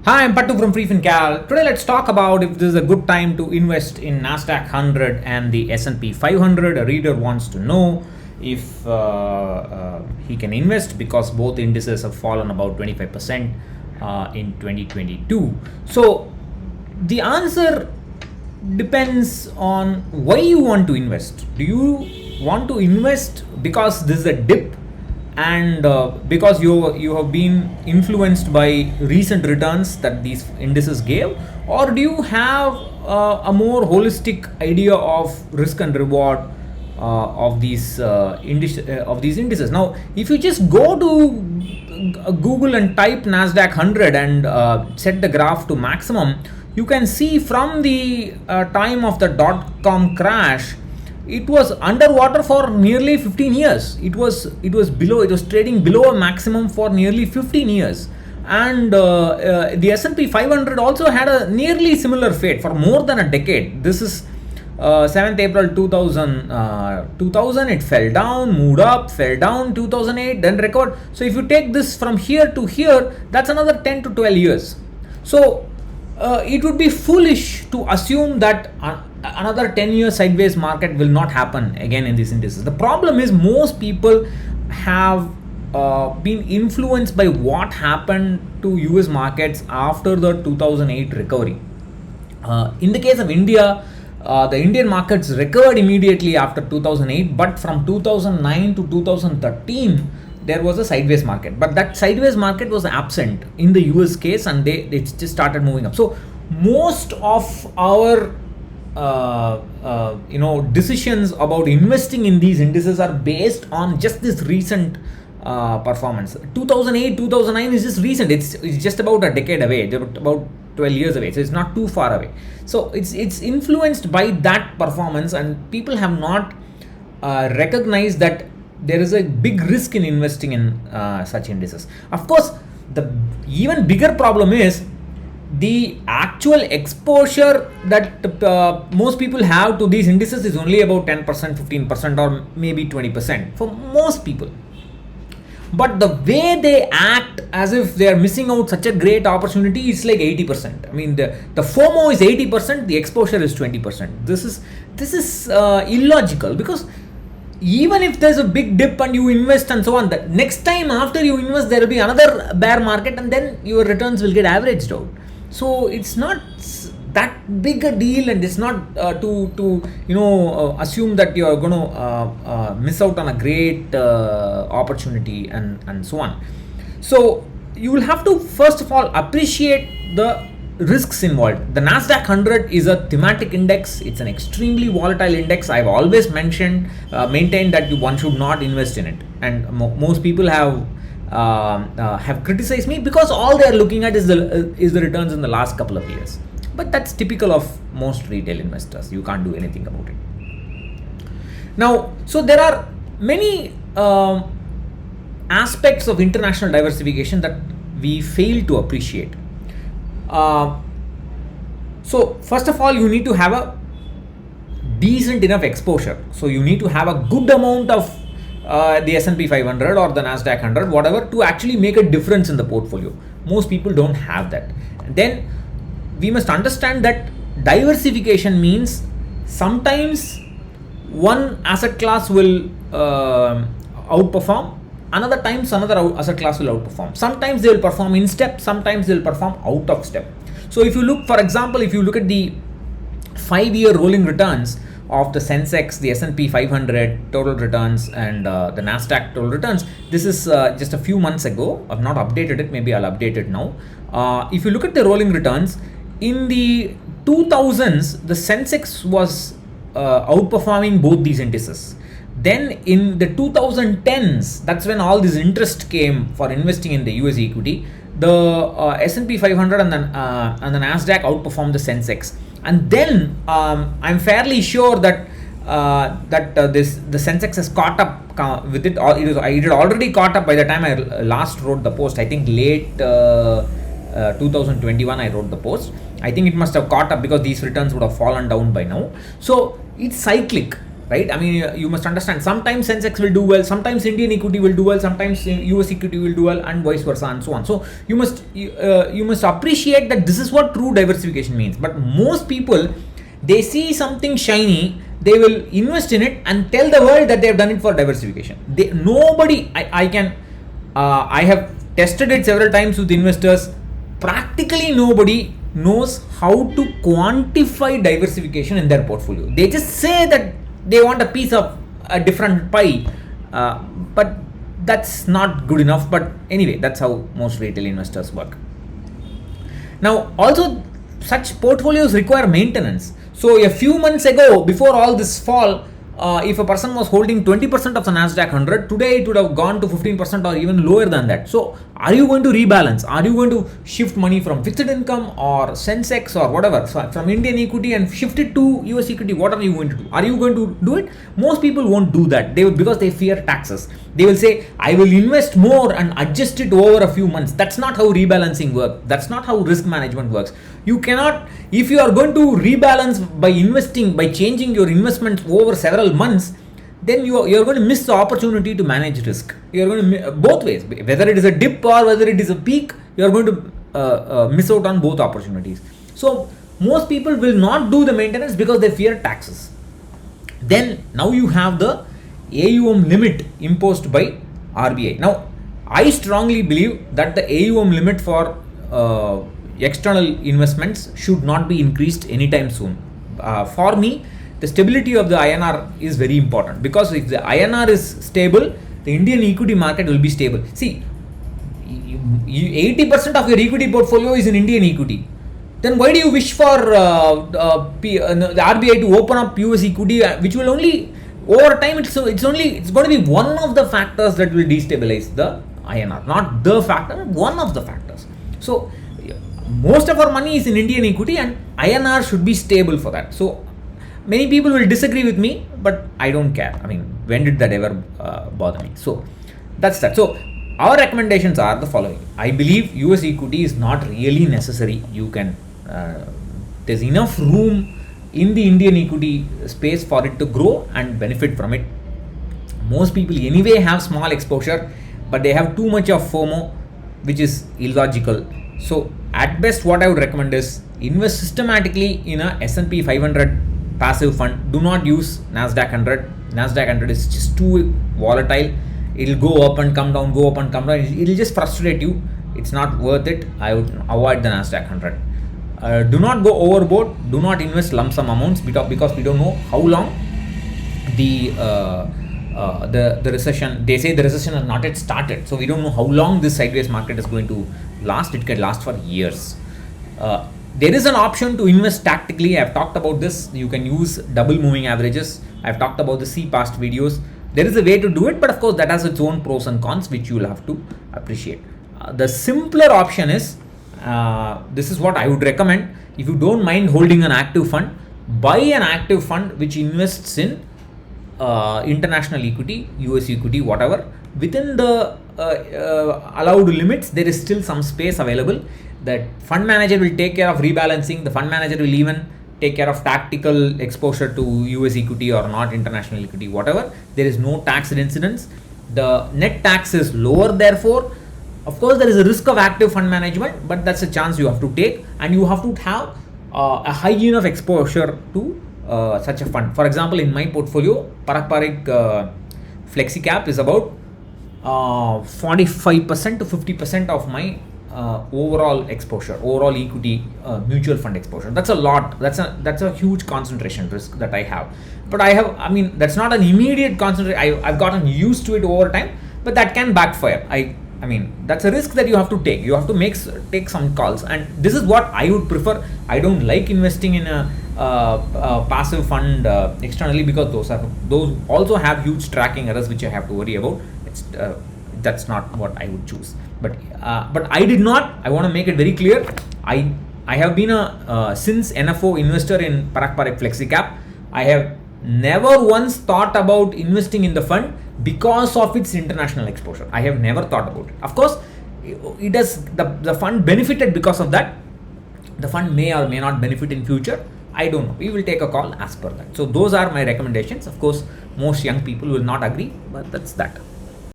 Hi, I'm Pattu from freefincal. Today let's talk about if this is a good time to invest in NASDAQ 100 and the S&P 500. A reader wants to know if he can invest because both indices have fallen about 25% in 2022. So the answer depends on why you want to invest. Do you want to invest because this is a dip and because you have been influenced by recent returns that these indices gave, or do you have a more holistic idea of risk and reward of these indices? Now, if you just go to Google and type NASDAQ 100 and set the graph to maximum, you can see from the time of the dot-com crash, it was underwater for nearly 15 years. It was trading below a maximum for nearly 15 years. And the S&P 500 also had a nearly similar fate for more than a decade. This is 7th April 2000, it fell down, moved up, fell down 2008, then recovered. So if you take this from here to here, that's another 10 to 12 years. So it would be foolish to assume that another 10-year sideways market will not happen again in these indices. The problem is most people have been influenced by what happened to US markets after the 2008 recovery. In the case of India, the Indian markets recovered immediately after 2008, but from 2009 to 2013, there was a sideways market. But that sideways market was absent in the US case, and they just started moving up. So most of our decisions about investing in these indices are based on just this recent performance. 2008, 2009 is just recent. It's just about a decade away, about 12 years away. So it's not too far away. So it's influenced by that performance, and people have not recognized that there is a big risk in investing in such indices. Of course, the even bigger problem is the actual exposure that most people have to these indices is only about 10%, 15%, or maybe 20% for most people. But the way they act as if they are missing out such a great opportunity is like 80%. I mean, the FOMO is 80%, the exposure is 20%. This is illogical, because even if there's a big dip and you invest and so on, the next time after you invest there will be another bear market, and then your returns will get averaged out. So it's not that big a deal, and it's not to assume that you are going to miss out on a great opportunity and so on. So you will have to first of all appreciate the risks involved. The NASDAQ 100 is a thematic index. It's an extremely volatile index. I've always maintained that one should not invest in it, and most people have criticized me because all they are looking at is the returns in the last couple of years. But that's typical of most retail investors. You can't do anything about it. Now, so there are many aspects of international diversification that we fail to appreciate. So first of all, you need to have a decent enough exposure. So you need to have a good amount of the S&P 500 or the NASDAQ 100, whatever, to actually make a difference in the portfolio. Most people don't have that. And then we must understand that diversification means sometimes one asset class will outperform, another times another asset class will outperform. Sometimes they will perform in step, sometimes they will perform out of step. So if you look, for example, if you look at the 5-year rolling returns of the Sensex, the S&P 500 total returns, and the NASDAQ total returns, this is just a few months ago. I've not updated it, maybe I'll update it now. If you look at the rolling returns, in the 2000s, the Sensex was outperforming both these indices. Then in the 2010s, that's when all this interest came for investing in the US equity. The S&P 500 and the NASDAQ outperformed the Sensex. And then I'm fairly sure that the Sensex has caught up with it. It had already caught up by the time I last wrote the post. I think late 2021 I wrote the post. I think it must have caught up because these returns would have fallen down by now. So it's cyclic. right? I mean, you must understand, sometimes Sensex will do well, sometimes Indian equity will do well, sometimes US equity will do well, and vice versa, and so on. So you must appreciate that this is what true diversification means. But most people, they see something shiny, they will invest in it and tell the world that they have done it for diversification. I have tested it several times with investors. Practically nobody knows how to quantify diversification in their portfolio. They just say that they want a piece of a different pie, but that's not good enough. But anyway, that's how most retail investors work. Now, also, such portfolios require maintenance. So a few months ago, before all this fall, if a person was holding 20% of the NASDAQ 100, today it would have gone to 15% or even lower than that. So are you going to rebalance? Are you going to shift money from fixed income or Sensex or whatever, so from Indian equity, and shift it to US equity? What are you going to do? Are you going to do it? Most people won't do that. Because they fear taxes. They will say, I will invest more and adjust it over a few months. That's not how rebalancing works. That's not how risk management works. You cannot, if you are going to rebalance by investing, by changing your investments over several months, then you are going to miss the opportunity to manage risk. You are going to both ways, whether it is a dip or whether it is a peak, you are going to miss out on both opportunities. So most people will not do the maintenance because they fear taxes. Then now you have the AUM limit imposed by RBI. Now I strongly believe that the AUM limit for external investments should not be increased anytime soon. For me, the stability of the INR is very important, because if the INR is stable, the Indian equity market will be stable. See, 80% of your equity portfolio is in Indian equity. Then why do you wish for the RBI to open up US equity, which will only, over time, it's going to be one of the factors that will destabilize the INR, not the factor, one of the factors. So most of our money is in Indian equity, and INR should be stable for that. So many people will disagree with me, but I don't care. I mean, when did that ever bother me? So that's that. So our recommendations are the following. I believe US equity is not really necessary. You can, there's enough room in the Indian equity space for it to grow and benefit from it. Most people anyway have small exposure, but they have too much of FOMO, which is illogical. So at best, what I would recommend is invest systematically in a S&P 500 passive fund. Do not use NASDAQ 100. NASDAQ 100 is just too volatile. It'll go up and come down, go up and come down. It'll just frustrate you. It's not worth it. I would avoid the NASDAQ 100. Do not go overboard. Do not invest lump sum amounts, because we don't know how long the recession. They say the recession has not yet started, so we don't know how long this sideways market is going to last. It can last for years. There is an option to invest tactically. I've talked about this. You can use double moving averages. I've talked about the see past videos. There is a way to do it, but of course that has its own pros and cons, which you will have to appreciate. The simpler option is, this is what I would recommend. If you don't mind holding an active fund, buy an active fund which invests in international equity, US equity, whatever. Within the allowed limits, there is still some space available. That fund manager will take care of rebalancing. The fund manager will even take care of tactical exposure to US equity or not international equity, whatever. There is no tax incidence. The net tax is lower, therefore. Of course, there is a risk of active fund management, but that's a chance you have to take, and you have to have a high enough exposure to such a fund. For example, in my portfolio, Parak Flexi Cap is about 45% to 50% of my overall exposure, overall equity mutual fund exposure. That's a lot. That's a huge concentration risk that I have. But that's not an immediate concentration. I've gotten used to it over time, but that can backfire. I mean, that's a risk that you have to take. You have to take some calls, and this is what I would prefer. I don't like investing in a passive fund externally, because those also have huge tracking errors which I have to worry about. That's not what I would choose. But I did not. I want to make it very clear. I have been a since NFO investor in Parak Flexi Cap. I have never once thought about investing in the fund because of its international exposure. I have never thought about it. Of course, it does. The fund benefited because of that. The fund may or may not benefit in future. I don't know. We will take a call as per that. So those are my recommendations. Of course, most young people will not agree, but that's that.